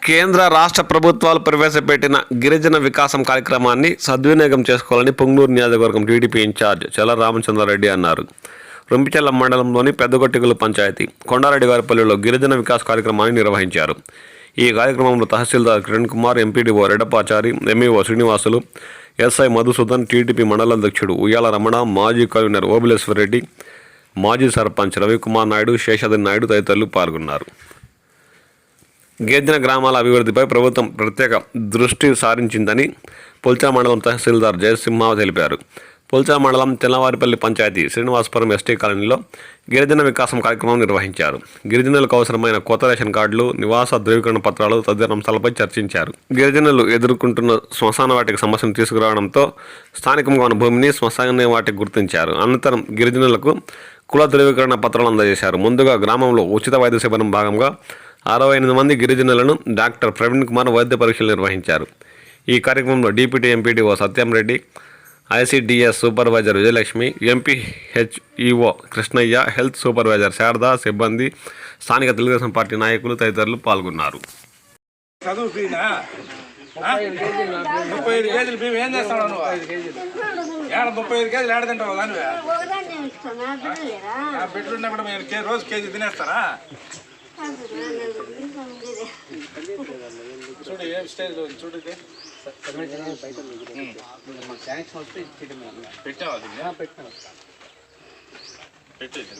కేంద్ర రాష్ట్ర ప్రభుత్వాలు ప్రవేశపెట్టిన గిరిజన వికాసం కార్యక్రమాన్ని సద్వినియోగం చేసుకోవాలని పొంగనూరు నియోజకవర్గం టీడీపీ ఇన్ఛార్జ్ చెల్ల రామచంద్రారెడ్డి అన్నారు. రొంపిచెర్ల మండలంలోని పెద్దగొట్టిగులు పంచాయతీ కొండారెడ్డివారిపల్లిలో గిరిజన వికాస్ కార్యక్రమాన్ని నిర్వహించారు. ఈ కార్యక్రమంలో tahsildar Kiran Kumar, MPDO Reddapachari, MEO Srinivasulu, SI Madhusudan, TDP మండల అధ్యక్షుడు ఉయ్యాల రమణ, మాజీ కన్వీనర్ ఓబులేశ్వరరెడ్డి, మాజీ సర్పంచ్ రవికుమార్ నాయుడు, శేషాద్రి నాయుడు తదితరులు పాల్గొన్నారు. గిరిజన గ్రామాల అభివృద్ధిపై ప్రభుత్వం ప్రత్యేక దృష్టి సారించిందని పొల్చా మండలం తహసీల్దార్ జయసింహ తెలిపారు. పొల్చా మండలం తెల్లవారిపల్లి పంచాయతీ శ్రీనివాసపురం ఎస్టీ కాలనీలో గిరిజన వికాసం కార్యక్రమం నిర్వహించారు. గిరిజనులకు అవసరమైన కొత్త రేషన్ కార్డులు, నివాస ధృవీకరణ పత్రాలు తదితర అంశాలపై చర్చించారు. గిరిజనులు ఎదుర్కొంటున్న శ్మశాన వాటిక సమస్యను తీసుకురావడంతో స్థానికంగా ఉన్న భూమిని శ్మశాన వాటికి గుర్తించారు. అనంతరం గిరిజనులకు కుల ధృవీకరణ పత్రాలు అందజేశారు. ముందుగా గ్రామంలో ఉచిత వైద్య శిబిరం భాగంగా 68 మంది గిరిజనులను డాక్టర్ ప్రవీణ్ కుమార్ వైద్య పరీక్షలు నిర్వహించారు. ఈ కార్యక్రమంలో deputy MPDO Satyam Reddy, ICDS supervisor Vijayalakshmi, MPHEO Krishnaiah, health supervisor Sharada, సిబ్బంది, స్థానిక తెలుగుదేశం పార్టీ నాయకులు తదితరులు పాల్గొన్నారు. 35 కేజీలు బియ్యం ఏం చేస్తావు నువ్వు? 35 కేజీలు ఏడదంటావు కానీ బిడ్డలున్నా కూడా మీరు రోజు కేజీ తినేస్తారా? చూడు ఏం స్టేజ్ చూడు పెట్టావా? పెట్టేది